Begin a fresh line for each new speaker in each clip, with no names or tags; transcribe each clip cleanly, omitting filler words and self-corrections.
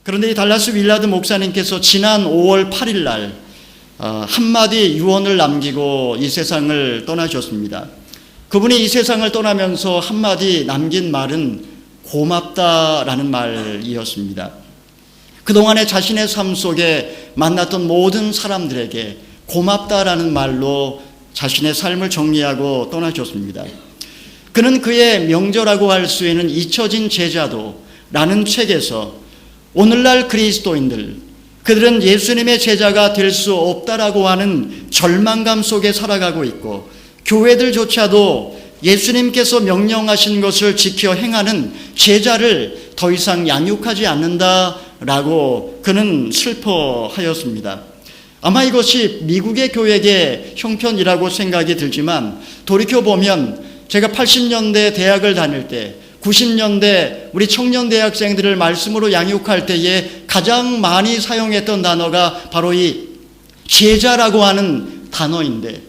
그런데 이 달라스 윌라드 목사님께서 지난 5월 8일 날 한마디 유언을 남기고 이 세상을 떠나셨습니다. 그분이 이 세상을 떠나면서 한마디 남긴 말은 고맙다라는 말이었습니다. 그동안에 자신의 삶 속에 만났던 모든 사람들에게 고맙다라는 말로 자신의 삶을 정리하고 떠나셨습니다. 그는 그의 명저라고 할 수 있는 잊혀진 제자도라는 책에서 오늘날 그리스도인들, 그들은 예수님의 제자가 될 수 없다라고 하는 절망감 속에 살아가고 있고, 교회들조차도 예수님께서 명령하신 것을 지켜 행하는 제자를 더 이상 양육하지 않는다라고 그는 슬퍼하였습니다. 아마 이것이 미국의 교회의 형편이라고 생각이 들지만, 돌이켜보면 제가 80년대 대학을 다닐 때 90년대 우리 청년 대학생들을 말씀으로 양육할 때에 가장 많이 사용했던 단어가 바로 이 제자라고 하는 단어인데,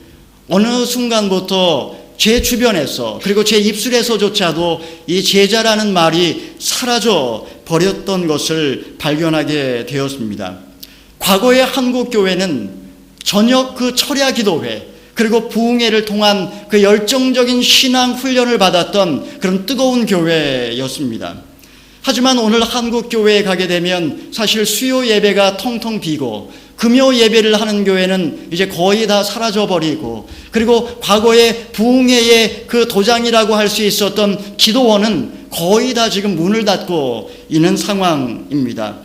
어느 순간부터 제 주변에서 그리고 제 입술에서조차도 이 제자라는 말이 사라져 버렸던 것을 발견하게 되었습니다. 과거의 한국 교회는 저녁 그 철야 기도회 그리고 부흥회를 통한 그 열정적인 신앙 훈련을 받았던 그런 뜨거운 교회였습니다. 하지만 오늘 한국 교회에 가게 되면 사실 수요 예배가 텅텅 비고 금요 예배를 하는 교회는 이제 거의 다 사라져 버리고, 그리고 과거의 부흥회의 그 도장이라고 할 수 있었던 기도원은 거의 다 지금 문을 닫고 있는 상황입니다.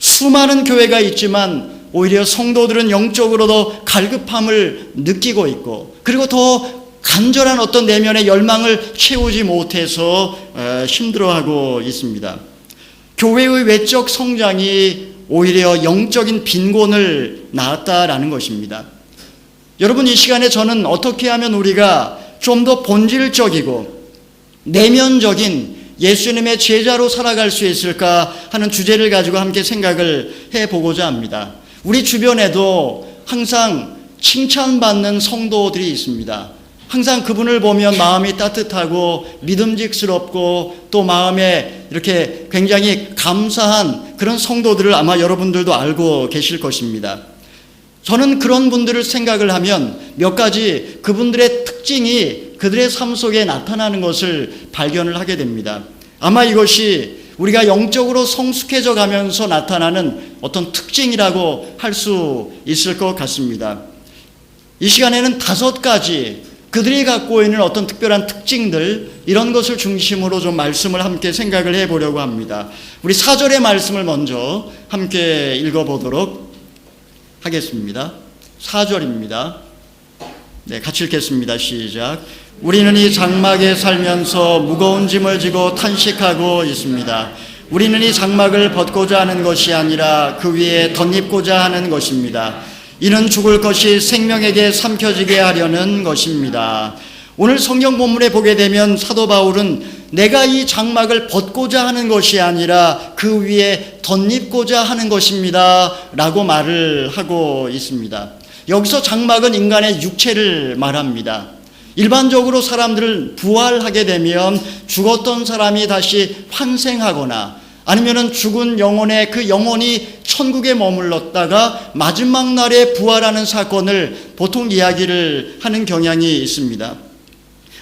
수많은 교회가 있지만 오히려 성도들은 영적으로도 갈급함을 느끼고 있고, 그리고 더 간절한 어떤 내면의 열망을 채우지 못해서 힘들어하고 있습니다. 교회의 외적 성장이 오히려 영적인 빈곤을 낳았다라는 것입니다. 여러분, 이 시간에 저는 어떻게 하면 우리가 좀 더 본질적이고 내면적인 예수님의 제자로 살아갈 수 있을까 하는 주제를 가지고 함께 생각을 해보고자 합니다. 우리 주변에도 항상 칭찬받는 성도들이 있습니다. 항상 그분을 보면 마음이 따뜻하고 믿음직스럽고 또 마음에 이렇게 굉장히 감사한 그런 성도들을 아마 여러분들도 알고 계실 것입니다. 저는 그런 분들을 생각을 하면 몇 가지 그분들의 특징이 그들의 삶 속에 나타나는 것을 발견을 하게 됩니다. 아마 이것이 우리가 영적으로 성숙해져 가면서 나타나는 어떤 특징이라고 할 수 있을 것 같습니다. 이 시간에는 5가지 그들이 갖고 있는 어떤 특별한 특징들, 이런 것을 중심으로 좀 말씀을 함께 생각을 해보려고 합니다. 우리 4절의 말씀을 먼저 함께 읽어보도록 하겠습니다. 4절입니다. 네, 같이 읽겠습니다. 시작. 우리는 이 장막에 살면서 무거운 짐을 지고 탄식하고 있습니다. 우리는 이 장막을 벗고자 하는 것이 아니라 그 위에 덧입고자 하는 것입니다. 이는 죽을 것이 생명에게 삼켜지게 하려는 것입니다. 오늘 성경 본문에 보게 되면 사도 바울은 내가 이 장막을 벗고자 하는 것이 아니라 그 위에 덧입고자 하는 것입니다 라고 말을 하고 있습니다. 여기서 장막은 인간의 육체를 말합니다. 일반적으로 사람들은 부활하게 되면 죽었던 사람이 다시 환생하거나 아니면은 죽은 영혼의 그 영혼이 천국에 머물렀다가 마지막 날에 부활하는 사건을 보통 이야기를 하는 경향이 있습니다.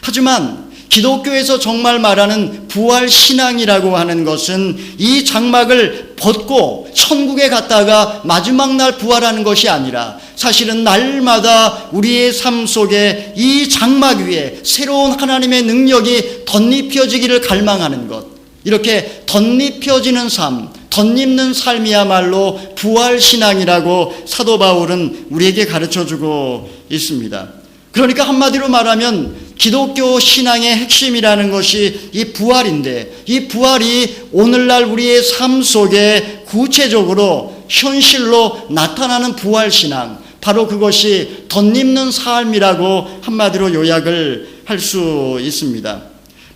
하지만 기독교에서 정말 말하는 부활 신앙이라고 하는 것은 이 장막을 벗고 천국에 갔다가 마지막 날 부활하는 것이 아니라 사실은 날마다 우리의 삶 속에 이 장막 위에 새로운 하나님의 능력이 덧입혀지기를 갈망하는 것, 이렇게 덧입혀지는 삶, 덧입는 삶이야말로 부활신앙이라고 사도 바울은 우리에게 가르쳐주고 있습니다. 그러니까 한마디로 말하면 기독교 신앙의 핵심이라는 것이 이 부활인데, 이 부활이 오늘날 우리의 삶 속에 구체적으로 현실로 나타나는 부활신앙, 바로 그것이 덧입는 삶이라고 한마디로 요약을 할 수 있습니다.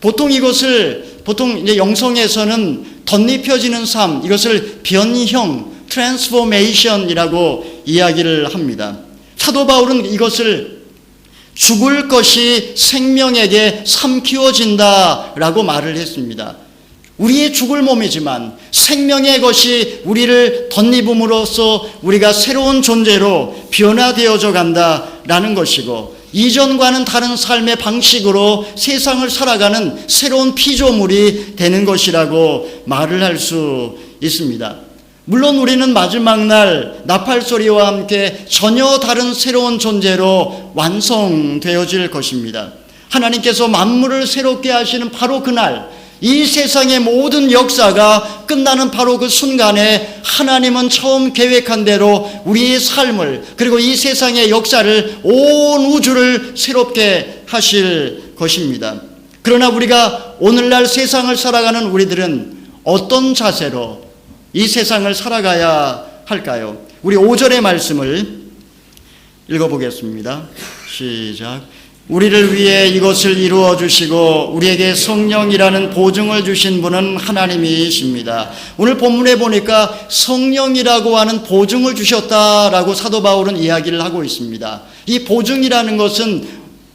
보통 이제 영성에서는 덧입혀지는 삶, 이것을 변형, 트랜스포메이션이라고 이야기를 합니다. 사도 바울은 이것을 죽을 것이 생명에게 삼키워진다라고 말을 했습니다. 우리의 죽을 몸이지만 생명의 것이 우리를 덧입음으로써 우리가 새로운 존재로 변화되어져 간다라는 것이고, 이전과는 다른 삶의 방식으로 세상을 살아가는 새로운 피조물이 되는 것이라고 말을 할 수 있습니다. 물론 우리는 마지막 날 나팔 소리와 함께 전혀 다른 새로운 존재로 완성되어질 것입니다. 하나님께서 만물을 새롭게 하시는 바로 그날, 이 세상의 모든 역사가 끝나는 바로 그 순간에 하나님은 처음 계획한 대로 우리의 삶을, 그리고 이 세상의 역사를, 온 우주를 새롭게 하실 것입니다. 그러나 우리가 오늘날 세상을 살아가는 우리들은 어떤 자세로 이 세상을 살아가야 할까요? 우리 5절의 말씀을 읽어보겠습니다. 시작. 우리를 위해 이것을 이루어 주시고 우리에게 성령이라는 보증을 주신 분은 하나님이십니다. 오늘 본문에 보니까 성령이라고 하는 보증을 주셨다라고 사도 바울은 이야기를 하고 있습니다. 이 보증이라는 것은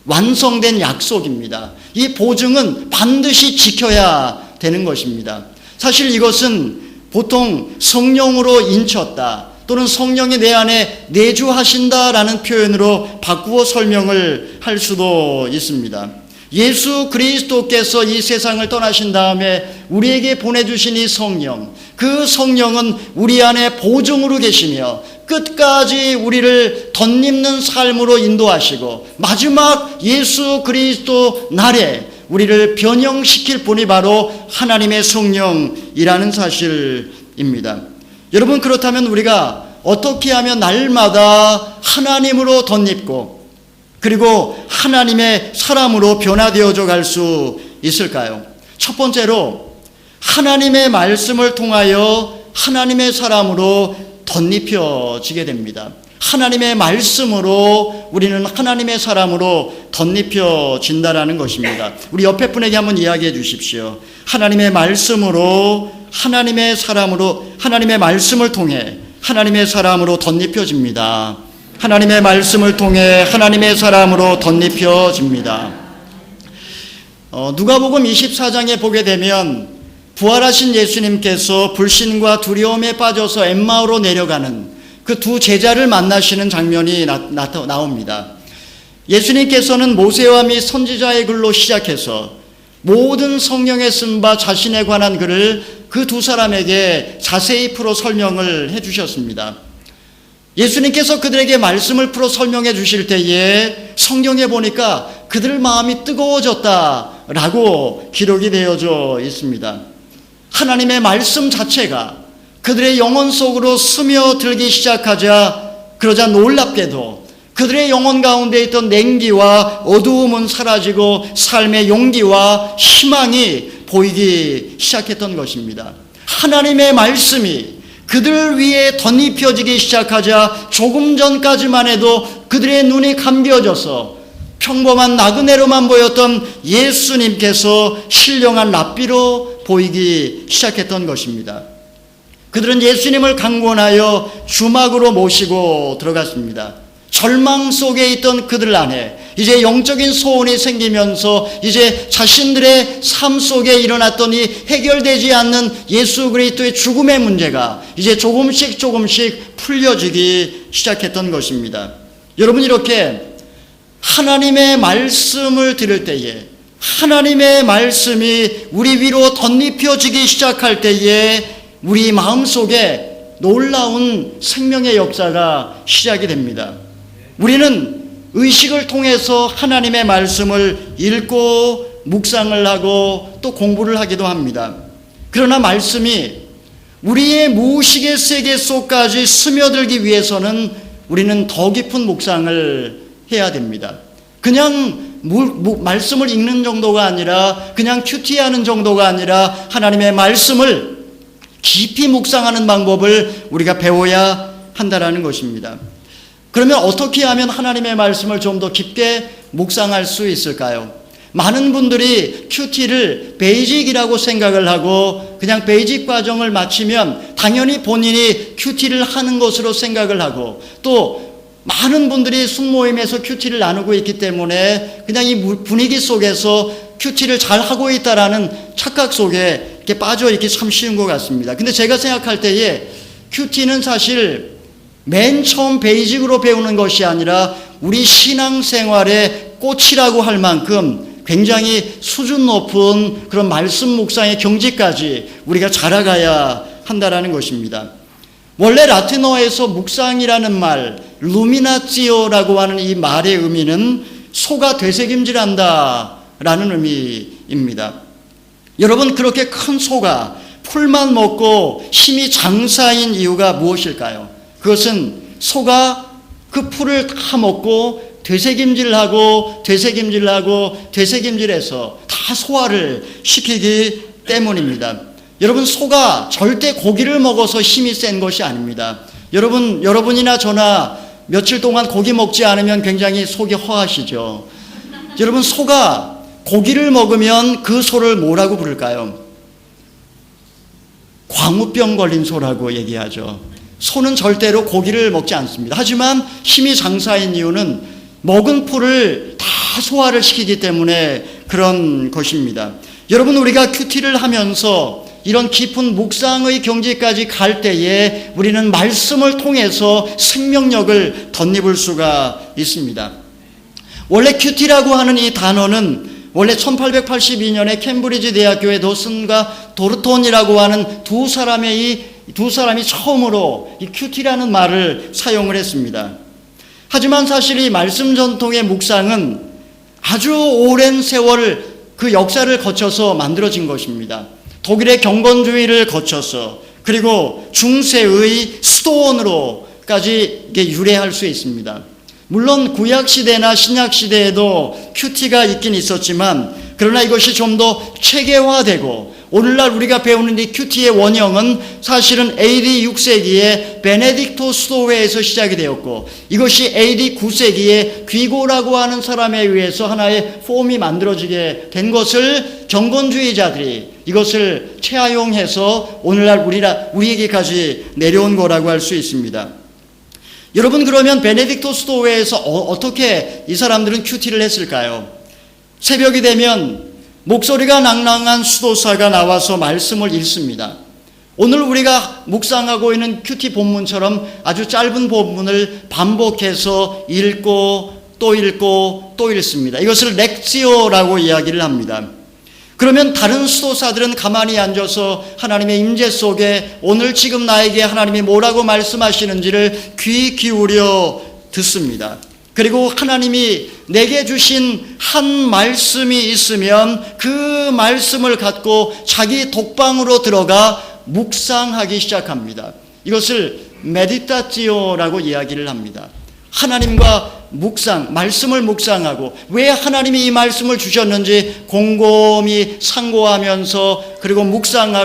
완성된 약속입니다. 이 보증은 반드시 지켜야 되는 것입니다. 사실 이것은 보통 성령으로 인쳤다, 또는 성령이 내 안에 내주하신다라는 표현으로 바꾸어 설명을 할 수도 있습니다. 예수 그리스도께서 이 세상을 떠나신 다음에 우리에게 보내주신 이 성령, 그 성령은 우리 안에 보증으로 계시며 끝까지 우리를 덧입는 삶으로 인도하시고 마지막 예수 그리스도 날에 우리를 변형시킬 분이 바로 하나님의 성령이라는 사실입니다. 여러분, 그렇다면 우리가 어떻게 하면 날마다 하나님으로 덧입고 그리고 하나님의 사람으로 변화되어져 갈 수 있을까요? 첫 번째로 하나님의 말씀을 통하여 하나님의 사람으로 덧입혀지게 됩니다. 하나님의 말씀으로 우리는 하나님의 사람으로 덧입혀진다라는 것입니다. 우리 옆에 분에게 한번 이야기해 주십시오. 하나님의 말씀으로 하나님의 사람으로, 하나님의 말씀을 통해 하나님의 사람으로 덧입혀집니다. 하나님의 말씀을 통해 하나님의 사람으로 덧입혀집니다. 누가복음 24장에 보게 되면 부활하신 예수님께서 불신과 두려움에 빠져서 엠마오로 내려가는 그 두 제자를 만나시는 장면이 나옵니다. 예수님께서는 모세와 및 선지자의 글로 시작해서 모든 성경에 쓴 바 자신에 관한 글을 그 두 사람에게 자세히 풀어 설명을 해 주셨습니다. 예수님께서 그들에게 말씀을 풀어 설명해 주실 때에 성경에 보니까 그들 마음이 뜨거워졌다라고 기록이 되어져 있습니다. 하나님의 말씀 자체가 그들의 영혼 속으로 스며들기 시작하자, 그러자 놀랍게도 그들의 영혼 가운데 있던 냉기와 어두움은 사라지고 삶의 용기와 희망이 보이기 시작했던 것입니다. 하나님의 말씀이 그들 위에 덧입혀지기 시작하자 조금 전까지만 해도 그들의 눈이 감겨져서 평범한 나그네로만 보였던 예수님께서 신령한 랍비로 보이기 시작했던 것입니다. 그들은 예수님을 강권하여 주막으로 모시고 들어갔습니다. 절망 속에 있던 그들 안에 이제 영적인 소원이 생기면서 이제 자신들의 삶 속에 일어났던 이 해결되지 않는 예수 그리스도의 죽음의 문제가 이제 조금씩 풀려지기 시작했던 것입니다. 여러분, 이렇게 하나님의 말씀을 들을 때에, 하나님의 말씀이 우리 위로 덧입혀지기 시작할 때에 우리 마음속에 놀라운 생명의 역사가 시작이 됩니다. 우리는 의식을 통해서 하나님의 말씀을 읽고 묵상을 하고 또 공부를 하기도 합니다. 그러나 말씀이 우리의 무의식의 세계 속까지 스며들기 위해서는 우리는 더 깊은 묵상을 해야 됩니다. 그냥 말씀을 읽는 정도가 아니라, 그냥 큐티하는 정도가 아니라 하나님의 말씀을 깊이 묵상하는 방법을 우리가 배워야 한다라는 것입니다. 그러면 어떻게 하면 하나님의 말씀을 좀 더 깊게 묵상할 수 있을까요? 많은 분들이 큐티를 베이직이라고 생각을 하고 그냥 베이직 과정을 마치면 당연히 본인이 큐티를 하는 것으로 생각을 하고, 또 많은 분들이 순모임에서 큐티를 나누고 있기 때문에 그냥 이 분위기 속에서 큐티를 잘 하고 있다라는 착각 속에 이렇게 빠져 있기 참 쉬운 것 같습니다. 근데 제가 생각할 때에 큐티는 사실 맨 처음 베이직으로 배우는 것이 아니라 우리 신앙생활의 꽃이라고 할 만큼 굉장히 수준 높은 그런 말씀 묵상의 경지까지 우리가 자라가야 한다라는 것입니다. 원래 라틴어에서 묵상이라는 말, 루미나티오라고 하는 이 말의 의미는 소가 되새김질한다 라는 의미입니다. 여러분, 그렇게 큰 소가 풀만 먹고 힘이 장사인 이유가 무엇일까요? 그것은 소가 그 풀을 다 먹고 되새김질하고 되새김질해서 다 소화를 시키기 때문입니다. 여러분, 소가 절대 고기를 먹어서 힘이 센 것이 아닙니다. 여러분이나 저나 며칠 동안 고기 먹지 않으면 굉장히 속이 허하시죠. 여러분, 소가 고기를 먹으면 그 소를 뭐라고 부를까요? 광우병 걸린 소라고 얘기하죠. 소는 절대로 고기를 먹지 않습니다. 하지만 힘이 장사인 이유는 먹은 풀을 다 소화를 시키기 때문에 그런 것입니다. 여러분, 우리가 큐티를 하면서 이런 깊은 묵상의 경지까지 갈 때에 우리는 말씀을 통해서 생명력을 덧입을 수가 있습니다. 원래 큐티라고 하는 이 단어는 원래 1882년에 캠브리지 대학교의 도슨과 도르톤이라고 하는 두 사람이 처음으로 이 큐티라는 말을 사용을 했습니다. 하지만 사실 이 말씀 전통의 묵상은 아주 오랜 세월 그 역사를 거쳐서 만들어진 것입니다. 독일의 경건주의를 거쳐서 그리고 중세의 스토원으로까지 유래할 수 있습니다. 물론 구약시대나 신약시대에도 큐티가 있긴 있었지만 그러나 이것이 좀 더 체계화되고 오늘날 우리가 배우는 이 큐티의 원형은 사실은 AD 6세기에 베네딕토 수도회에서 시작이 되었고 이것이 AD 9세기에 귀고라고 하는 사람에 의해서 하나의 폼이 만들어지게 된 것을 경건주의자들이 이것을 채용해서 오늘날 우리에게까지 내려온 거라고 할 수 있습니다. 여러분, 그러면 베네딕토 수도회에서 어떻게 이 사람들은 큐티를 했을까요? 새벽이 되면 목소리가 낭낭한 수도사가 나와서 말씀을 읽습니다. 오늘 우리가 묵상하고 있는 큐티 본문처럼 아주 짧은 본문을 반복해서 읽고 또 읽고 또 읽습니다. 이것을 렉시오라고 이야기를 합니다. 그러면 다른 수도사들은 가만히 앉아서 하나님의 임재 속에 오늘 지금 나에게 하나님이 뭐라고 말씀하시는지를 귀 기울여 듣습니다. 그리고 하나님이 내게 주신 한 말씀이 있으면 그 말씀을 갖고 자기 독방으로 들어가 묵상하기 시작합니다. 이것을 메디타티오라고 이야기를 합니다. 하나님과 묵상, 말씀을 묵상하고 왜 하나님이 이 말씀을 주셨는지 곰곰이 상고하면서 그리고 묵상을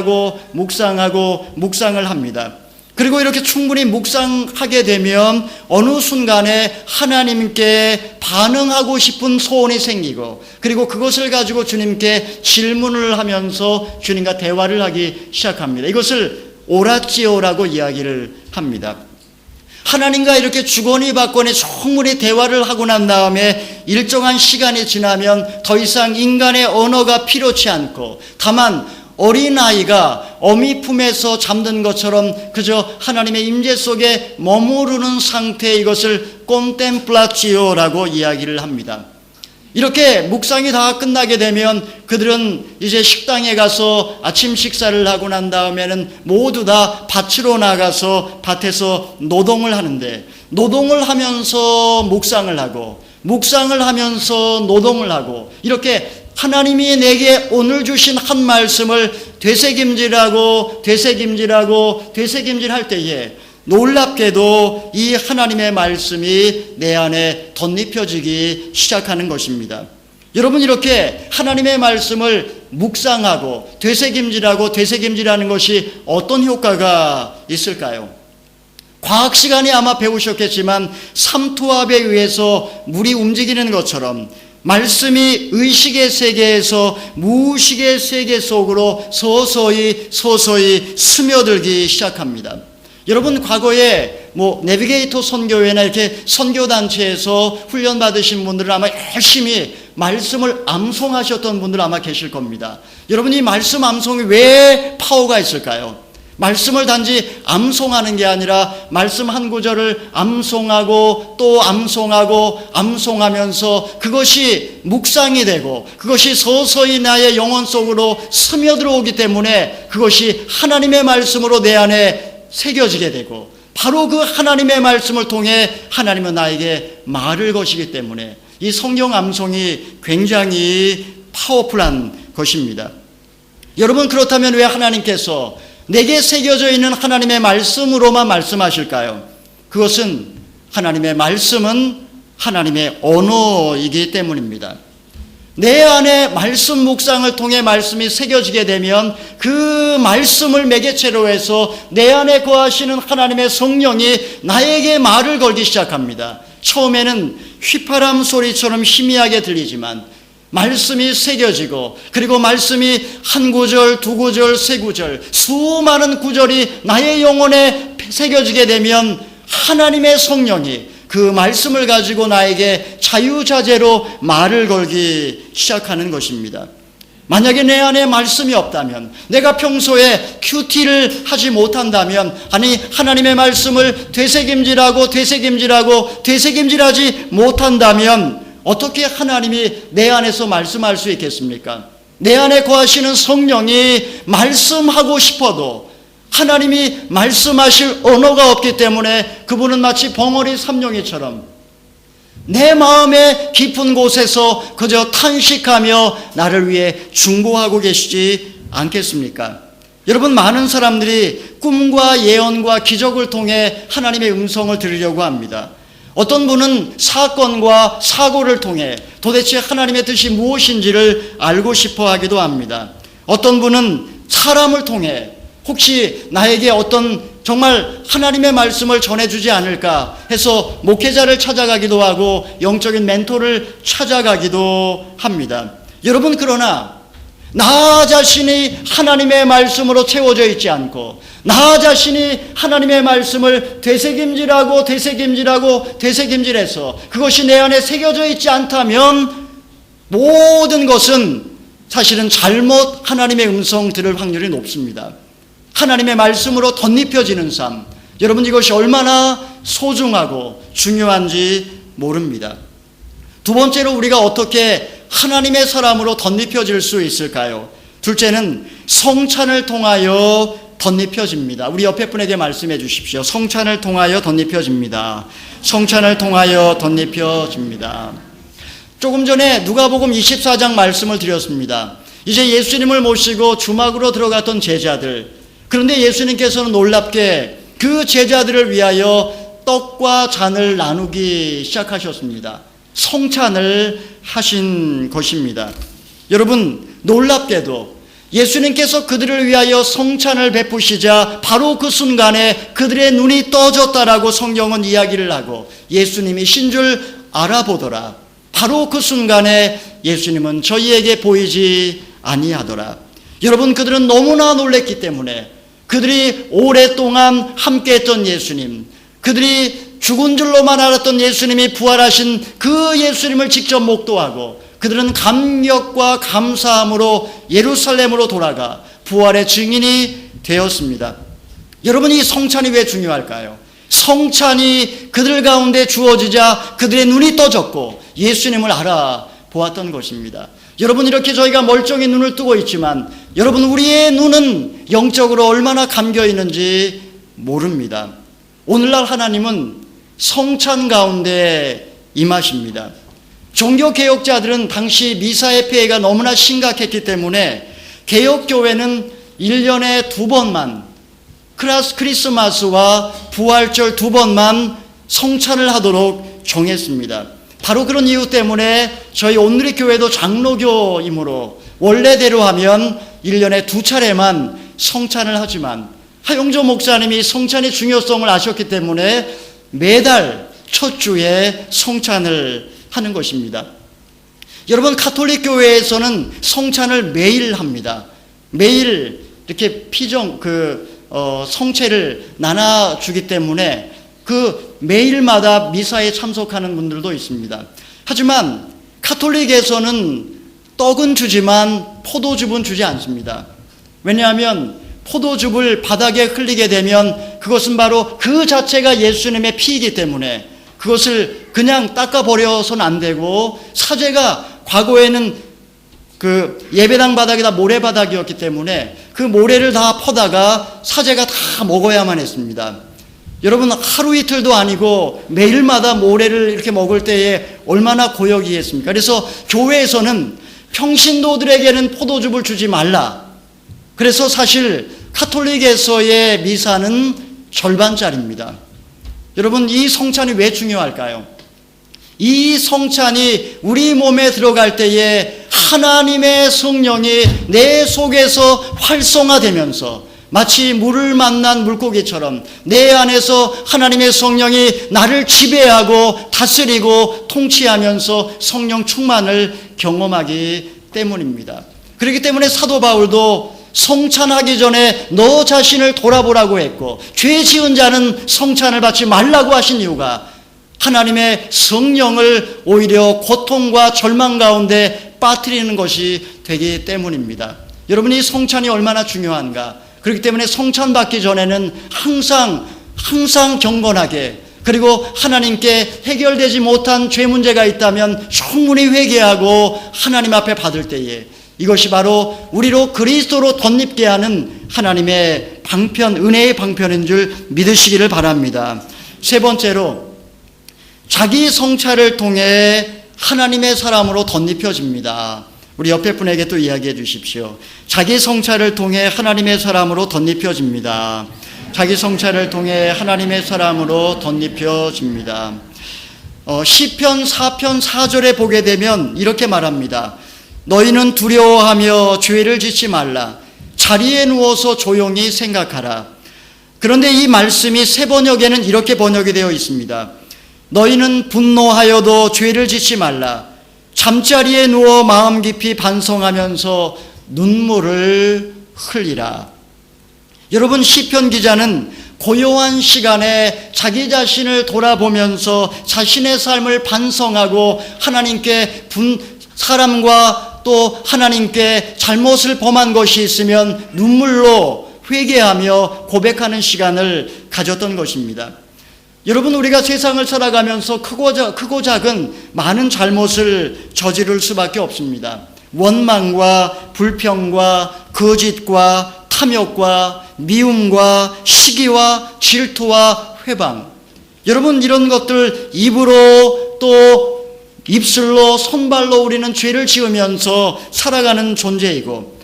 합니다. 그리고 이렇게 충분히 묵상하게 되면 어느 순간에 하나님께 반응하고 싶은 소원이 생기고 그리고 그것을 가지고 주님께 질문을 하면서 주님과 대화를 하기 시작합니다. 이것을 오라치오라고 이야기를 합니다. 하나님과 이렇게 주거니 받거니 충분히 대화를 하고 난 다음에 일정한 시간이 지나면 더 이상 인간의 언어가 필요치 않고 다만 어린아이가 어미 품에서 잠든 것처럼 그저 하나님의 임재 속에 머무르는 상태, 이것을 콘템플라치오라고 이야기를 합니다. 이렇게 묵상이 다 끝나게 되면 그들은 이제 식당에 가서 아침 식사를 하고 난 다음에는 모두 다 밭으로 나가서 밭에서 노동을 하는데, 노동을 하면서 묵상을 하고 묵상을 하면서 노동을 하고, 이렇게 하나님이 내게 오늘 주신 한 말씀을 되새김질할 때에 놀랍게도 이 하나님의 말씀이 내 안에 덧입혀지기 시작하는 것입니다. 여러분, 이렇게 하나님의 말씀을 묵상하고 되새김질하는 것이 어떤 효과가 있을까요? 과학 시간에 아마 배우셨겠지만 삼투압에 의해서 물이 움직이는 것처럼 말씀이 의식의 세계에서 무의식의 세계 속으로 서서히 스며들기 시작합니다. 여러분, 과거에 내비게이터 선교회나 이렇게 선교단체에서 훈련받으신 분들은 아마 열심히 말씀을 암송하셨던 분들 아마 계실 겁니다. 여러분, 이 말씀 암송이 왜 파워가 있을까요? 말씀을 단지 암송하는 게 아니라 말씀 한 구절을 암송하고 또 암송하고 암송하면서 그것이 묵상이 되고 그것이 서서히 나의 영혼 속으로 스며들어오기 때문에 그것이 하나님의 말씀으로 내 안에 새겨지게 되고, 바로 그 하나님의 말씀을 통해 하나님은 나에게 말을 거시기 때문에 이 성경 암송이 굉장히 파워풀한 것입니다. 여러분, 그렇다면 왜 하나님께서 내게 새겨져 있는 하나님의 말씀으로만 말씀하실까요? 그것은 하나님의 말씀은 하나님의 언어이기 때문입니다. 내 안에 말씀 묵상을 통해 말씀이 새겨지게 되면 그 말씀을 매개체로 해서 내 안에 거하시는 하나님의 성령이 나에게 말을 걸기 시작합니다. 처음에는 휘파람 소리처럼 희미하게 들리지만 말씀이 새겨지고, 그리고 말씀이 한 구절, 두 구절, 세 구절, 수많은 구절이 나의 영혼에 새겨지게 되면 하나님의 성령이 그 말씀을 가지고 나에게 자유자재로 말을 걸기 시작하는 것입니다. 만약에 내 안에 말씀이 없다면, 내가 평소에 큐티를 하지 못한다면, 아니 하나님의 말씀을 되새김질하지 못한다면 어떻게 하나님이 내 안에서 말씀할 수 있겠습니까? 내 안에 거하시는 성령이 말씀하고 싶어도 하나님이 말씀하실 언어가 없기 때문에 그분은 마치 벙어리 삼룡이처럼 내 마음의 깊은 곳에서 그저 탄식하며 나를 위해 중보하고 계시지 않겠습니까? 여러분, 많은 사람들이 꿈과 예언과 기적을 통해 하나님의 음성을 들으려고 합니다. 어떤 분은 사건과 사고를 통해 도대체 하나님의 뜻이 무엇인지를 알고 싶어 하기도 합니다. 어떤 분은 사람을 통해 혹시 나에게 어떤 정말 하나님의 말씀을 전해주지 않을까 해서 목회자를 찾아가기도 하고 영적인 멘토를 찾아가기도 합니다. 여러분, 그러나 나 자신이 하나님의 말씀으로 채워져 있지 않고 나 자신이 하나님의 말씀을 되새김질해서 그것이 내 안에 새겨져 있지 않다면 모든 것은 사실은 잘못 하나님의 음성 들을 확률이 높습니다. 하나님의 말씀으로 덧입혀지는 삶, 여러분, 이것이 얼마나 소중하고 중요한지 모릅니다. 두 번째로 우리가 어떻게 하나님의 사람으로 덧입혀질 수 있을까요? 둘째는 성찬을 통하여 덧입혀집니다. 우리 옆에 분에게 말씀해 주십시오. 성찬을 통하여 덧입혀집니다. 성찬을 통하여 덧입혀집니다. 조금 전에 누가복음 24장 말씀을 드렸습니다. 이제 예수님을 모시고 주막으로 들어갔던 제자들, 그런데 예수님께서는 놀랍게 그 제자들을 위하여 떡과 잔을 나누기 시작하셨습니다. 성찬을 하신 것입니다. 여러분, 놀랍게도 예수님께서 그들을 위하여 성찬을 베푸시자 바로 그 순간에 그들의 눈이 떠졌다라고 성경은 이야기를 하고, 예수님이 신 줄 알아보더라. 바로 그 순간에 예수님은 저희에게 보이지 아니하더라. 여러분, 그들은 너무나 놀랬기 때문에 그들이 오랫동안 함께했던 예수님, 그들이 죽은 줄로만 알았던 예수님이 부활하신 그 예수님을 직접 목도하고 그들은 감격과 감사함으로 예루살렘으로 돌아가 부활의 증인이 되었습니다. 여러분, 이 성찬이 왜 중요할까요? 성찬이 그들 가운데 주어지자 그들의 눈이 떠졌고 예수님을 알아보았던 것입니다. 여러분, 이렇게 저희가 멀쩡히 눈을 뜨고 있지만 여러분, 우리의 눈은 영적으로 얼마나 감겨 있는지 모릅니다. 오늘날 하나님은 성찬 가운데 임하십니다. 종교개혁자들은 당시 미사의 폐해가 너무나 심각했기 때문에 개혁교회는 1년에 2번만, 크리스마스와 부활절 2번만 성찬을 하도록 정했습니다. 바로 그런 이유 때문에 저희 온누리 교회도 장로교이므로 원래대로 하면 1년에 2차례만 성찬을 하지만 하용조 목사님이 성찬의 중요성을 아셨기 때문에 매달 첫 주에 성찬을 하는 것입니다. 여러분, 가톨릭 교회에서는 성찬을 매일 합니다. 매일 이렇게 성체를 나눠주기 때문에 그 매일마다 미사에 참석하는 분들도 있습니다. 하지만 가톨릭에서는 떡은 주지만 포도즙은 주지 않습니다. 왜냐하면 포도즙을 바닥에 흘리게 되면 그것은 바로 그 자체가 예수님의 피이기 때문에 그것을 그냥 닦아버려서는 안 되고, 사제가 과거에는 그 예배당 바닥이 다 모래바닥이었기 때문에 그 모래를 다 퍼다가 사제가 다 먹어야만 했습니다. 여러분, 하루 이틀도 아니고 매일마다 모래를 이렇게 먹을 때에 얼마나 고역이겠습니까? 그래서 교회에서는 평신도들에게는 포도즙을 주지 말라. 그래서 사실 가톨릭에서의 미사는 절반짜리입니다. 여러분, 이 성찬이 왜 중요할까요? 이 성찬이 우리 몸에 들어갈 때에 하나님의 성령이 내 속에서 활성화되면서 마치 물을 만난 물고기처럼 내 안에서 하나님의 성령이 나를 지배하고 다스리고 통치하면서 성령 충만을 경험하기 때문입니다. 그렇기 때문에 사도 바울도 성찬하기 전에 너 자신을 돌아보라고 했고, 죄 지은 자는 성찬을 받지 말라고 하신 이유가 하나님의 성령을 오히려 고통과 절망 가운데 빠뜨리는 것이 되기 때문입니다. 여러분, 이 성찬이 얼마나 중요한가. 그렇기 때문에 성찬 받기 전에는 항상 경건하게, 그리고 하나님께 해결되지 못한 죄 문제가 있다면 충분히 회개하고 하나님 앞에 받을 때에 이것이 바로 우리로 그리스도로 덧입게 하는 하나님의 방편, 은혜의 방편인 줄 믿으시기를 바랍니다. 세 번째로, 자기 성찰을 통해 하나님의 사람으로 덧입혀집니다. 우리 옆에 분에게 또 이야기해 주십시오. 자기 성찰을 통해 하나님의 사람으로 덧입혀집니다. 자기 성찰을 통해 하나님의 사람으로 덧입혀집니다. 시편 4편 4절에 보게 되면 이렇게 말합니다. 너희는 두려워하며 죄를 짓지 말라. 자리에 누워서 조용히 생각하라. 그런데 이 말씀이 새 번역에는 이렇게 번역이 되어 있습니다. 너희는 분노하여도 죄를 짓지 말라. 잠자리에 누워 마음 깊이 반성하면서 눈물을 흘리라. 여러분, 시편 기자는 고요한 시간에 자기 자신을 돌아보면서 자신의 삶을 반성하고 하나님께 사람과 또 하나님께 잘못을 범한 것이 있으면 눈물로 회개하며 고백하는 시간을 가졌던 것입니다. 여러분, 우리가 세상을 살아가면서 크고 작은 많은 잘못을 저지를 수밖에 없습니다. 원망과 불평과 거짓과 탐욕과 미움과 시기와 질투와 회방, 여러분, 이런 것들 입으로 또 입술로 손발로 우리는 죄를 지으면서 살아가는 존재이고,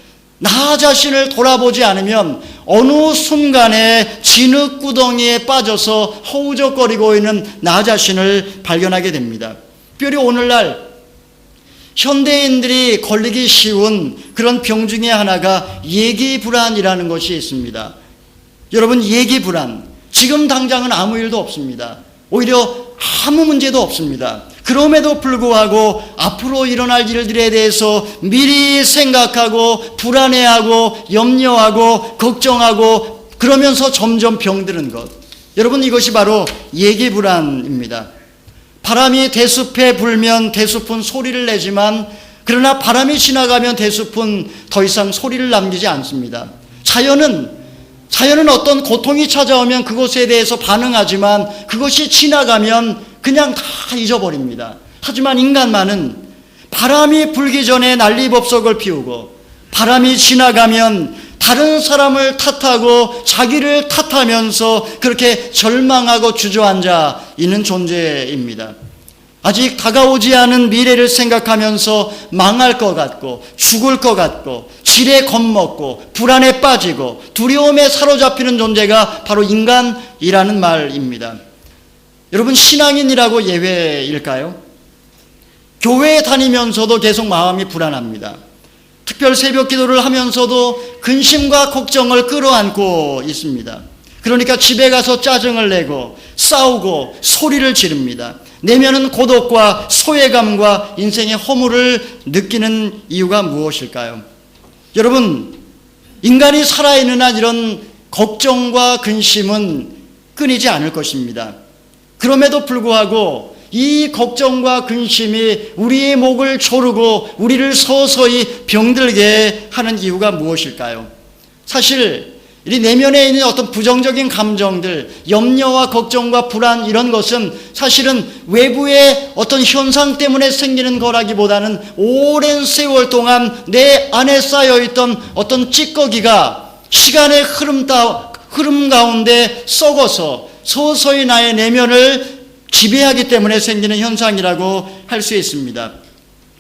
나 자신을 돌아보지 않으면 어느 순간에 진흙구덩이에 빠져서 허우적거리고 있는 나 자신을 발견하게 됩니다. 특별히 오늘날 현대인들이 걸리기 쉬운 그런 병 중에 하나가 예기불안이라는 것이 있습니다. 여러분, 예기불안, 지금 당장은 아무 일도 없습니다. 오히려 아무 문제도 없습니다. 그럼에도 불구하고 앞으로 일어날 일들에 대해서 미리 생각하고 불안해하고 염려하고 걱정하고 그러면서 점점 병드는 것, 여러분, 이것이 바로 예기불안입니다. 바람이 대숲에 불면 대숲은 소리를 내지만 그러나 바람이 지나가면 대숲은 더 이상 소리를 남기지 않습니다. 자연은 어떤 고통이 찾아오면 그것에 대해서 반응하지만 그것이 지나가면 그냥 다 잊어버립니다. 하지만 인간만은 바람이 불기 전에 난리법석을 피우고 바람이 지나가면 다른 사람을 탓하고 자기를 탓하면서 그렇게 절망하고 주저앉아 있는 존재입니다. 아직 다가오지 않은 미래를 생각하면서 망할 것 같고 죽을 것 같고 질에 겁먹고 불안에 빠지고 두려움에 사로잡히는 존재가 바로 인간이라는 말입니다. 여러분, 신앙인이라고 예외일까요? 교회에 다니면서도 계속 마음이 불안합니다. 특별 새벽 기도를 하면서도 근심과 걱정을 끌어안고 있습니다. 그러니까 집에 가서 짜증을 내고 싸우고 소리를 지릅니다. 내면은 고독과 소외감과 인생의 허물을 느끼는 이유가 무엇일까요? 여러분, 인간이 살아있는 한 이런 걱정과 근심은 끊이지 않을 것입니다. 그럼에도 불구하고 이 걱정과 근심이 우리의 목을 조르고 우리를 서서히 병들게 하는 이유가 무엇일까요? 사실 이 내면에 있는 어떤 부정적인 감정들, 염려와 걱정과 불안, 이런 것은 사실은 외부의 어떤 현상 때문에 생기는 거라기보다는 오랜 세월 동안 내 안에 쌓여있던 어떤 찌꺼기가 시간의 흐름 가운데 썩어서 서서히 나의 내면을 지배하기 때문에 생기는 현상이라고 할 수 있습니다.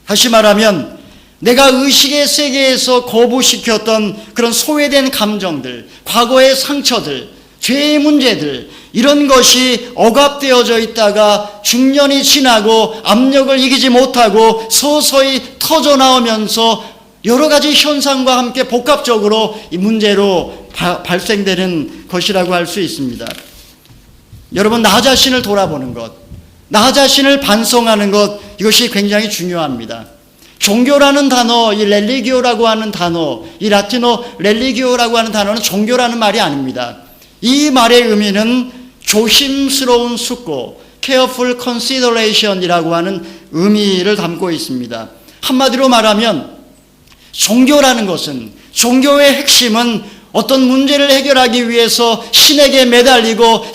다시 말하면 내가 의식의 세계에서 거부시켰던 그런 소외된 감정들, 과거의 상처들, 죄의 문제들, 이런 것이 억압되어져 있다가 중년이 지나고 압력을 이기지 못하고 서서히 터져나오면서 여러 가지 현상과 함께 복합적으로 이 문제로 발생되는 것이라고 할 수 있습니다. 여러분, 나 자신을 돌아보는 것, 나 자신을 반성하는 것, 이것이 굉장히 중요합니다. 종교라는 단어, 이 렐리기오라고 하는 단어, 이 라틴어 렐리기오라고 하는 단어는 종교라는 말이 아닙니다. 이 말의 의미는 조심스러운 숙고, careful consideration이라고 하는 의미를 담고 있습니다. 한마디로 말하면 종교라는 것은, 종교의 핵심은 어떤 문제를 해결하기 위해서 신에게 매달리고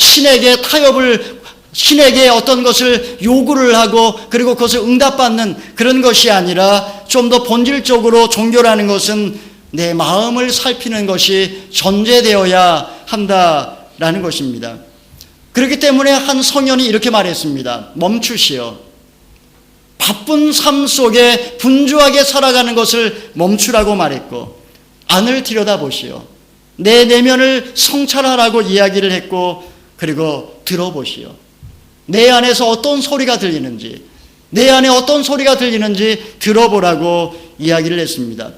신에게 어떤 것을 요구를 하고 그리고 그것을 응답받는 그런 것이 아니라 좀 더 본질적으로 종교라는 것은 내 마음을 살피는 것이 전제되어야 한다라는 것입니다. 그렇기 때문에 한 성현이 이렇게 말했습니다. 멈추시오. 바쁜 삶 속에 분주하게 살아가는 것을 멈추라고 말했고, 안을 들여다보시오. 내 내면을 성찰하라고 이야기를 했고, 그리고 들어보시오. 내 안에서 어떤 소리가 들리는지, 내 안에 어떤 소리가 들리는지 들어보라고 이야기를 했습니다.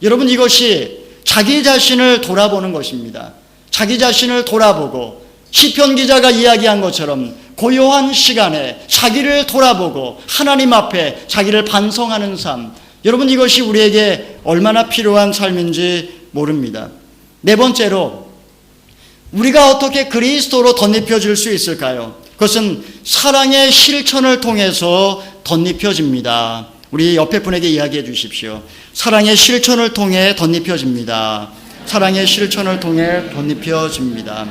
여러분, 이것이 자기 자신을 돌아보는 것입니다. 자기 자신을 돌아보고 시편 기자가 이야기한 것처럼 고요한 시간에 자기를 돌아보고 하나님 앞에 자기를 반성하는 삶, 여러분, 이것이 우리에게 얼마나 필요한 삶인지 모릅니다. 네 번째로, 우리가 어떻게 그리스도로 덧입혀질 수 있을까요? 그것은 사랑의 실천을 통해서 덧입혀집니다. 우리 옆에 분에게 이야기해 주십시오. 사랑의 실천을 통해 덧입혀집니다. 사랑의 실천을 통해 덧입혀집니다.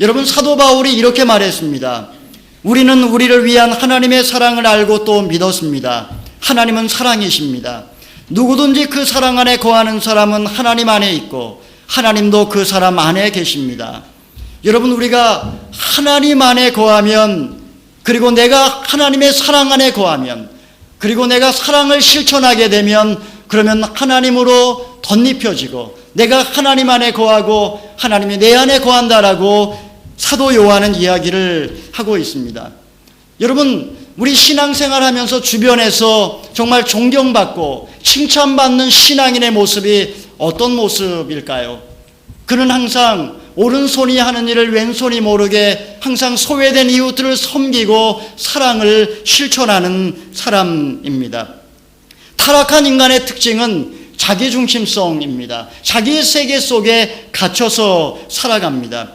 여러분, 사도 바울이 이렇게 말했습니다. 우리는 우리를 위한 하나님의 사랑을 알고 또 믿었습니다. 하나님은 사랑이십니다. 누구든지 그 사랑 안에 거하는 사람은 하나님 안에 있고 하나님도 그 사람 안에 계십니다. 여러분, 우리가 하나님 안에 거하면, 그리고 내가 하나님의 사랑 안에 거하면, 그리고 내가 사랑을 실천하게 되면, 그러면 하나님으로 덧입혀지고 내가 하나님 안에 거하고 하나님이 내 안에 거한다라고 사도 요한은 이야기를 하고 있습니다. 여러분, 우리 신앙생활 하면서 주변에서 정말 존경받고 칭찬받는 신앙인의 모습이 어떤 모습일까요? 그는 항상 오른손이 하는 일을 왼손이 모르게 항상 소외된 이웃들을 섬기고 사랑을 실천하는 사람입니다. 타락한 인간의 특징은 자기중심성입니다. 자기 세계 속에 갇혀서 살아갑니다.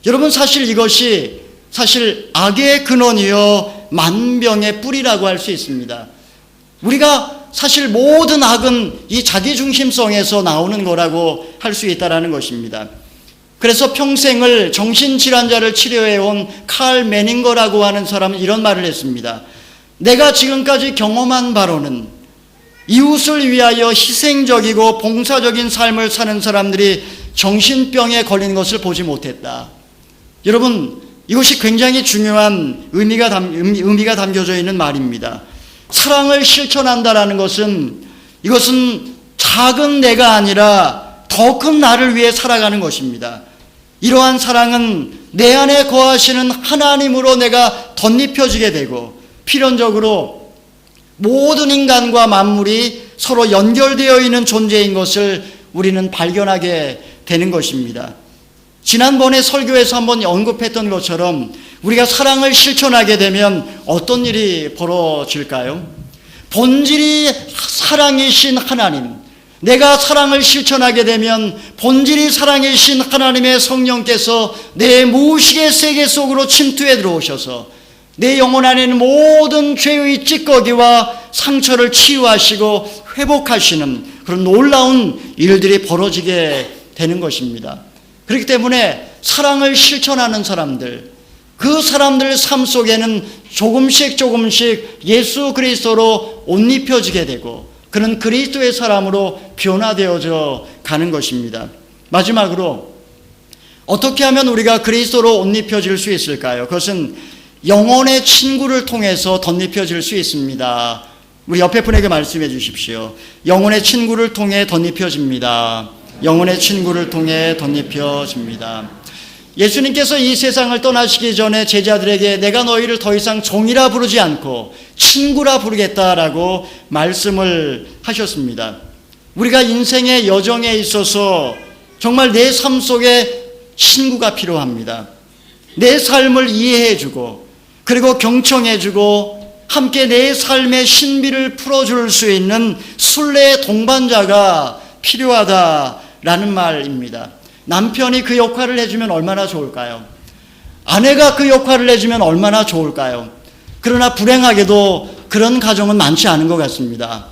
여러분, 사실 이것이 악의 근원이요 만병의 뿌리라고 할 수 있습니다. 우리가 사실 모든 악은 이 자기중심성에서 나오는 거라고 할 수 있다는 것입니다. 그래서 평생을 정신질환자를 치료해온 칼 매닝거라고 하는 사람은 이런 말을 했습니다. 내가 지금까지 경험한 바로는 이웃을 위하여 희생적이고 봉사적인 삶을 사는 사람들이 정신병에 걸리는 것을 보지 못했다. 여러분, 이것이 굉장히 중요한 의미가 담겨져 있는 말입니다. 사랑을 실천한다라는 것은, 이것은 작은 내가 아니라 더 큰 나를 위해 살아가는 것입니다. 이러한 사랑은 내 안에 거하시는 하나님으로 내가 덧입혀지게 되고, 필연적으로 모든 인간과 만물이 서로 연결되어 있는 존재인 것을 우리는 발견하게 되는 것입니다. 지난번에 설교에서 한번 언급했던 것처럼 우리가 사랑을 실천하게 되면 어떤 일이 벌어질까요? 본질이 사랑이신 하나님, 내가 사랑을 실천하게 되면 본질이 사랑이신 하나님의 성령께서 내 무의식의 세계 속으로 침투해 들어오셔서 내 영혼 안에 있는 모든 죄의 찌꺼기와 상처를 치유하시고 회복하시는 그런 놀라운 일들이 벌어지게 되는 것입니다. 그렇기 때문에 사랑을 실천하는 사람들, 그 사람들 삶 속에는 조금씩 예수 그리스도로 옷 입혀지게 되고 그는 그리스도의 사람으로 변화되어져 가는 것입니다. 마지막으로 어떻게 하면 우리가 그리스도로 옷 입혀질 수 있을까요? 그것은 영혼의 친구를 통해서 덧입혀질 수 있습니다. 우리 옆에 분에게 말씀해 주십시오. 영혼의 친구를 통해 덧입혀집니다. 영혼의 친구를 통해 덧입혀집니다. 예수님께서 이 세상을 떠나시기 전에 제자들에게 내가 너희를 더 이상 종이라 부르지 않고 친구라 부르겠다라고 말씀을 하셨습니다. 우리가 인생의 여정에 있어서 정말 내 삶 속에 친구가 필요합니다. 내 삶을 이해해주고 그리고 경청해주고 함께 내 삶의 신비를 풀어줄 수 있는 순례의 동반자가 필요하다라는 말입니다. 남편이 그 역할을 해주면 얼마나 좋을까요? 아내가 그 역할을 해주면 얼마나 좋을까요? 그러나 불행하게도 그런 가정은 많지 않은 것 같습니다.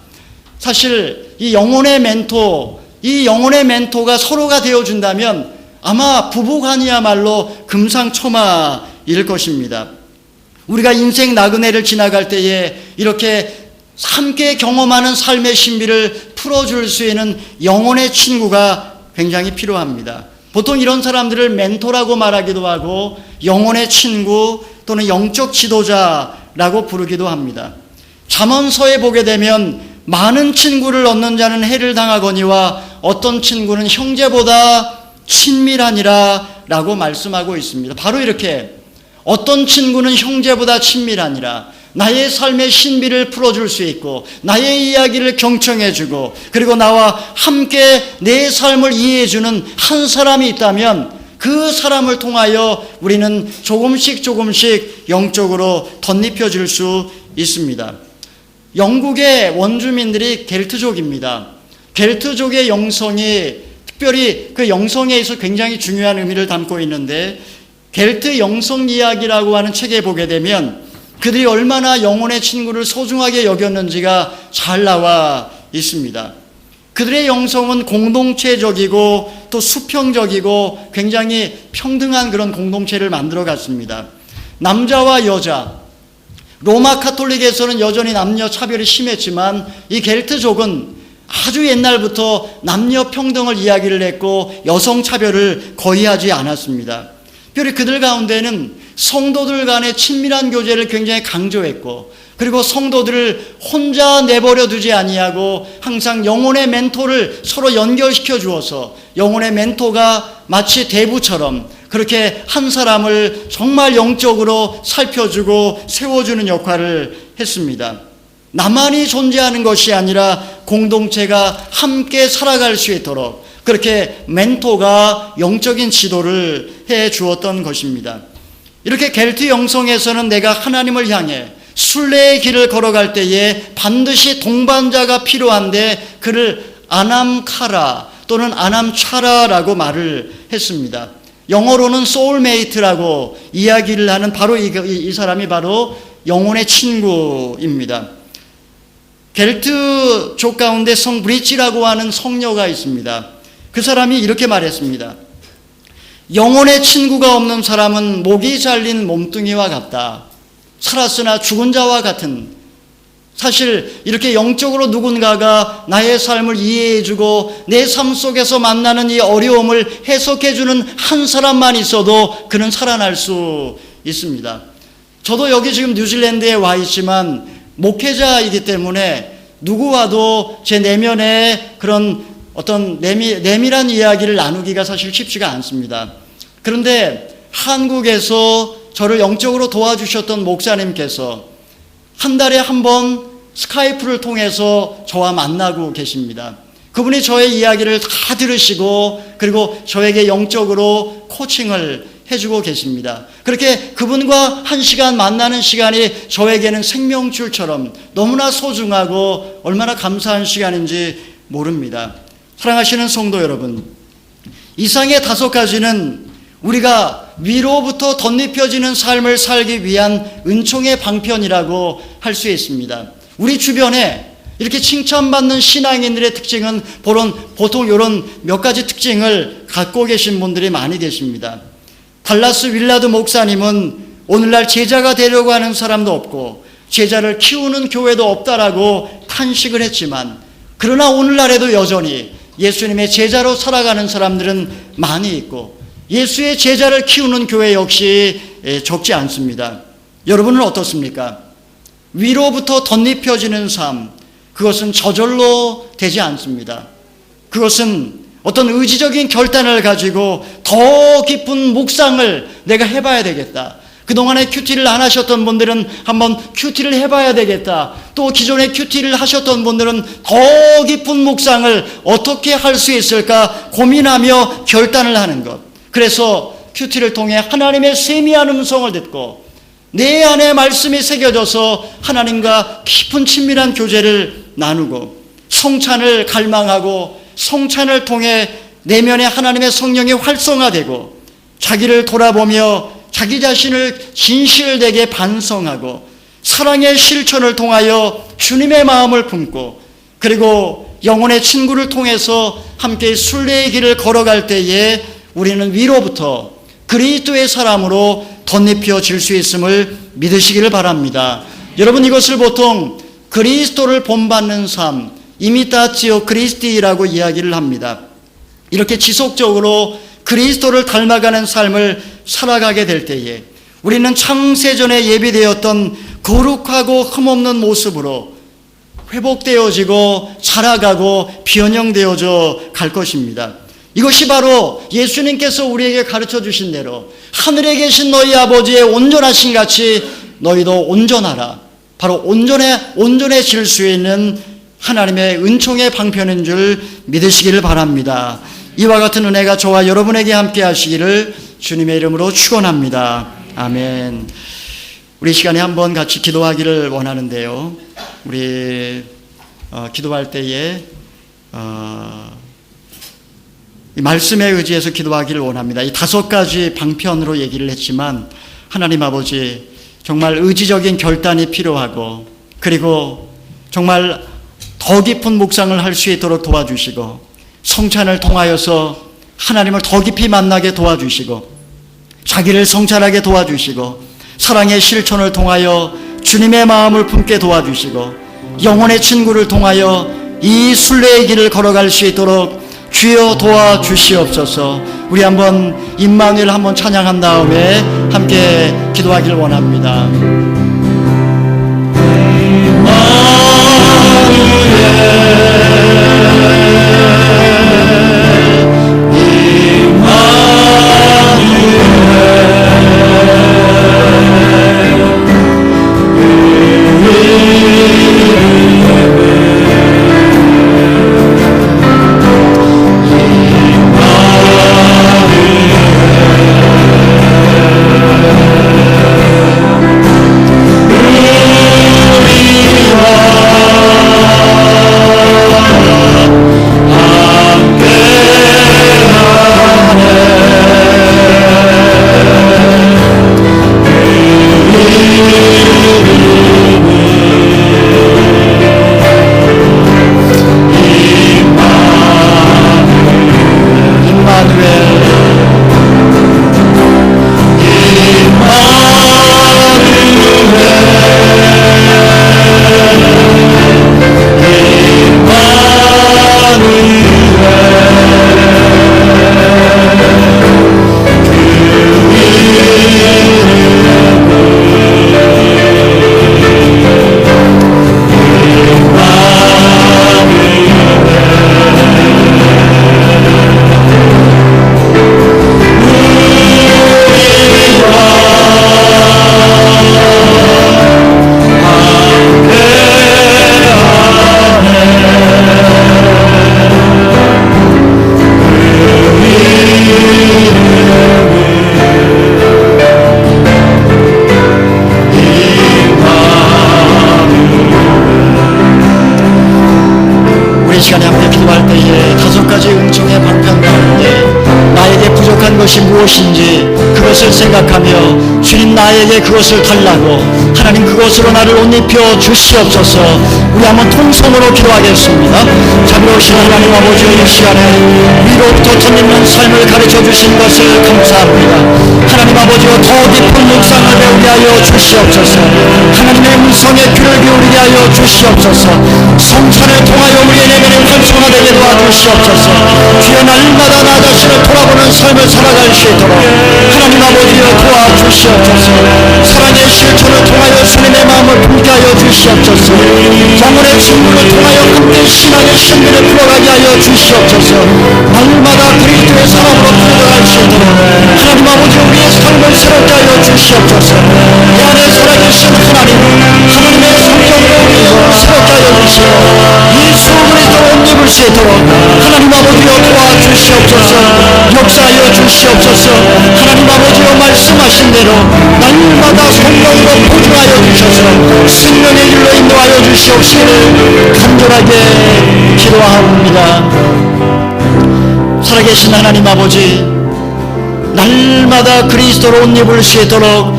사실 이 영혼의 멘토가 서로가 되어준다면 아마 부부간이야말로 금상첨화일 것입니다. 우리가 인생 나그네를 지나갈 때에 이렇게 함께 경험하는 삶의 신비를 풀어줄 수 있는 영혼의 친구가 굉장히 필요합니다. 보통 이런 사람들을 멘토라고 말하기도 하고 영혼의 친구 또는 영적 지도자라고 부르기도 합니다. 잠언서에 보게 되면 많은 친구를 얻는 자는 해를 당하거니와 어떤 친구는 형제보다 친밀하니라 라고 말씀하고 있습니다. 바로 이렇게 어떤 친구는 형제보다 친밀하니라, 나의 삶의 신비를 풀어줄 수 있고 나의 이야기를 경청해주고 그리고 나와 함께 내 삶을 이해해주는 한 사람이 있다면 그 사람을 통하여 우리는 조금씩 영적으로 덧입혀질 수 있습니다. 영국의 원주민들이 겔트족입니다. 겔트족의 영성이 특별히 그 영성에 있어 굉장히 중요한 의미를 담고 있는데, 겔트 영성 이야기라고 하는 책에 보게 되면 그들이 얼마나 영혼의 친구를 소중하게 여겼는지가 잘 나와 있습니다. 그들의 영성은 공동체적이고 또 수평적이고 굉장히 평등한 그런 공동체를 만들어 갔습니다. 남자와 여자, 로마 카톨릭에서는 여전히 남녀 차별이 심했지만 이 겔트족은 아주 옛날부터 남녀 평등을 이야기를 했고 여성 차별을 거의 하지 않았습니다. 특별히 그들 가운데는 성도들 간의 친밀한 교제를 굉장히 강조했고, 그리고 성도들을 혼자 내버려 두지 아니하고 항상 영혼의 멘토를 서로 연결시켜 주어서 영혼의 멘토가 마치 대부처럼 그렇게 한 사람을 정말 영적으로 살펴주고 세워주는 역할을 했습니다. 나만이 존재하는 것이 아니라 공동체가 함께 살아갈 수 있도록 그렇게 멘토가 영적인 지도를 해 주었던 것입니다. 이렇게 겔트 영성에서는 내가 하나님을 향해 순례의 길을 걸어갈 때에 반드시 동반자가 필요한데 그를 아남카라 또는 아남차라라고 말을 했습니다. 영어로는 소울메이트라고 이야기를 하는 바로 이 사람이 바로 영혼의 친구입니다. 겔트족 가운데 성 브리치라고 하는 성녀가 있습니다. 그 사람이 이렇게 말했습니다. 영혼의 친구가 없는 사람은 목이 잘린 몸뚱이와 같다. 살았으나 죽은 자와 같은, 사실 이렇게 영적으로 누군가가 나의 삶을 이해해주고 내 삶 속에서 만나는 이 어려움을 해석해주는 한 사람만 있어도 그는 살아날 수 있습니다. 저도 여기 지금 뉴질랜드에 와 있지만 목회자이기 때문에 누구와도 제 내면의 그런 어떤 내밀한 이야기를 나누기가 사실 쉽지가 않습니다. 그런데 한국에서 저를 영적으로 도와주셨던 목사님께서 한 달에 한 번 스카이프를 통해서 저와 만나고 계십니다. 그분이 저의 이야기를 다 들으시고 그리고 저에게 영적으로 코칭을 해주고 계십니다. 그렇게 그분과 한 시간 만나는 시간이 저에게는 생명줄처럼 너무나 소중하고 얼마나 감사한 시간인지 모릅니다. 사랑하시는 성도 여러분, 이상의 5가지는 우리가 위로부터 덧입혀지는 삶을 살기 위한 은총의 방편이라고 할 수 있습니다. 우리 주변에 이렇게 칭찬받는 신앙인들의 특징은 보통 이런 몇 가지 특징을 갖고 계신 분들이 많이 계십니다. 달라스 윌라드 목사님은 오늘날 제자가 되려고 하는 사람도 없고 제자를 키우는 교회도 없다라고 탄식을 했지만, 그러나 오늘날에도 여전히 예수님의 제자로 살아가는 사람들은 많이 있고 예수의 제자를 키우는 교회 역시 적지 않습니다. 여러분은 어떻습니까? 위로부터 덧입혀지는 삶, 그것은 저절로 되지 않습니다. 그것은 어떤 의지적인 결단을 가지고 더 깊은 묵상을 내가 해봐야 되겠다. 그동안에 큐티를 안 하셨던 분들은 한번 큐티를 해봐야 되겠다. 또 기존에 큐티를 하셨던 분들은 더 깊은 묵상을 어떻게 할 수 있을까 고민하며 결단을 하는 것. 그래서 큐티를 통해 하나님의 세미한 음성을 듣고 내 안에 말씀이 새겨져서 하나님과 깊은 친밀한 교제를 나누고 성찬을 갈망하고 성찬을 통해 내면에 하나님의 성령이 활성화되고 자기를 돌아보며 자기 자신을 진실되게 반성하고 사랑의 실천을 통하여 주님의 마음을 품고, 그리고 영혼의 친구를 통해서 함께 순례의 길을 걸어갈 때에 우리는 위로부터 그리스도의 사람으로 덧입혀질 수 있음을 믿으시기를 바랍니다. 여러분, 이것을 보통 그리스도를 본받는 삶, 이미타치오 크리스티라고 이야기를 합니다. 이렇게 지속적으로 그리스도를 닮아가는 삶을 살아가게 될 때에 우리는 창세전에 예비되었던 거룩하고 흠없는 모습으로 회복되어지고 자라가고 변형되어져 갈 것입니다. 이것이 바로 예수님께서 우리에게 가르쳐 주신 대로 하늘에 계신 너희 아버지의 온전하신 같이 너희도 온전하라, 바로 온전해질 수 있는 하나님의 은총의 방편인 줄 믿으시기를 바랍니다. 이와 같은 은혜가 저와 여러분에게 함께 하시기를 주님의 이름으로 축원합니다. 아멘. 우리 시간에 한번 같이 기도하기를 원하는데요. 우리 기도할 때에 이 말씀에 의지해서 기도하기를 원합니다. 이 5가지 방편으로 얘기를 했지만 하나님 아버지, 정말 의지적인 결단이 필요하고, 그리고 정말 더 깊은 묵상을 할 수 있도록 도와주시고, 성찬을 통하여서 하나님을 더 깊이 만나게 도와주시고, 자기를 성찰하게 도와주시고, 사랑의 실천을 통하여 주님의 마음을 품게 도와주시고, 영혼의 친구를 통하여 이 순례의 길을 걸어갈 수 있도록 주여 도와주시옵소서. 우리 한번 임마누엘 한번 찬양한 다음에 함께 기도하기를 원합니다. 것이 무엇인지 그것을 생각하며 주님 나에게 그것을 달라고 하나님 그것으로 나를 옷 입혀 주시옵소서. 우리 한번 통성으로 기도하겠습니다. 자비로우신 하나님 아버지, 이 시간에 위로부터 덧입는 삶을 가르쳐 주신 것을 감사합니다. 하나님 아버지여, 더 깊은 묵상을 배우게 하여 주시옵소서. 하나님의 음성에 귀를 기울이게 하여 주시옵소서. 성찬을 통하여 우리의 내면이 활성화되게 도와주시옵소서. 주여, 날마다 나 자신을 돌아보는 삶을 살아갈 수 있도록 하나님 아버지여 도와주시옵소서. 사랑의 실천을 통하여 주님의 마음을 품게 하여 주시옵소서. 영혼의 친구를 통하여 함께 신앙의 신비를 풀어가게 하여 주시옵소서. 날마다 그리스도의 사람으로 풀어갈 수 있도록 하나님 아버지 우리의 삶을 새롭게 하여 주시옵소서. 이 안에 살아계신 하나님, 하나님의 성령으로 우리의 영혼을 새롭게 하여 주시고 예수 그리스도로 옷 입을 수 있도록 하나님 아버지여 도와주시옵소서. 역사하여 주시옵소서. 하나님 아버지여, 말씀하신 대로 날마다 성령으로 보증하여 주셔서 생명의 길로 인도하여 주시옵시기를 간절하게 기도하옵니다. 살아계신 하나님 아버지, 날마다 그리스도로 옷 입을 수 있도록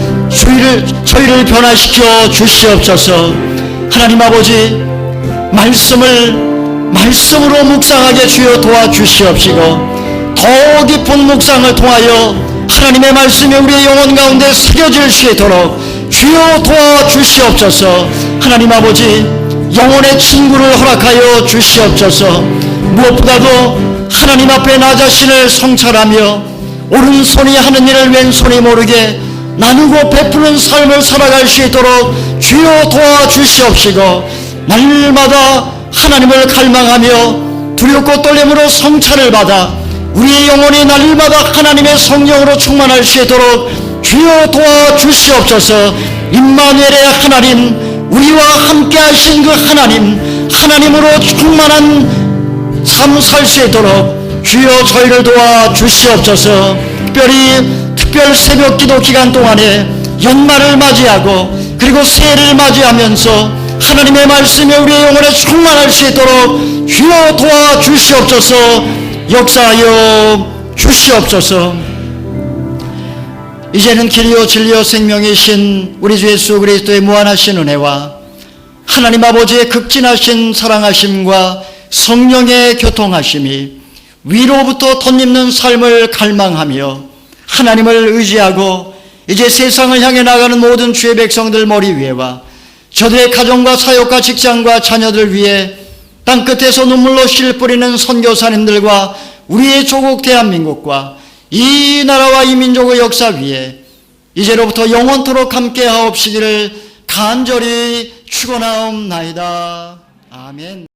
저희를 변화시켜 주시옵소서. 하나님 아버지, 말씀으로 묵상하게 주여 도와주시옵시고 더 깊은 묵상을 통하여 하나님의 말씀이 우리의 영혼 가운데 새겨질 수 있도록 주여 도와주시옵소서. 하나님 아버지, 영혼의 친구를 허락하여 주시옵소서. 무엇보다도 하나님 앞에 나 자신을 성찰하며 오른손이 하는 일을 왼손이 모르게 나누고 베푸는 삶을 살아갈 수 있도록 주여 도와주시옵시고 날마다 하나님을 갈망하며 두렵고 떨림으로 성찰을 받아 우리의 영혼이 날마다 하나님의 성령으로 충만할 수 있도록 주여 도와주시옵소서. 임마누엘의 하나님, 우리와 함께 하신 그 하나님으로 충만한 삶 살 수 있도록 주여 저희를 도와주시옵소서. 특별 새벽 기도 기간 동안에 연말을 맞이하고 그리고 새해를 맞이하면서 하나님의 말씀에 우리의 영혼에 충만할 수 있도록 주여 도와주시옵소서. 역사하여 주시옵소서. 이제는 길이요 진리요 생명이신 우리 주 예수 그리스도의 무한하신 은혜와 하나님 아버지의 극진하신 사랑하심과 성령의 교통하심이 위로부터 덧입는 삶을 갈망하며 하나님을 의지하고 이제 세상을 향해 나가는 모든 주의 백성들 머리 위에와 저들의 가정과 사역과 직장과 자녀들 위해 땅끝에서 눈물로 실 뿌리는 선교사님들과 우리의 조국 대한민국과 이 나라와 이 민족의 역사 위에 이제로부터 영원토록 함께 하옵시기를 간절히 축원하옵나이다. 아멘.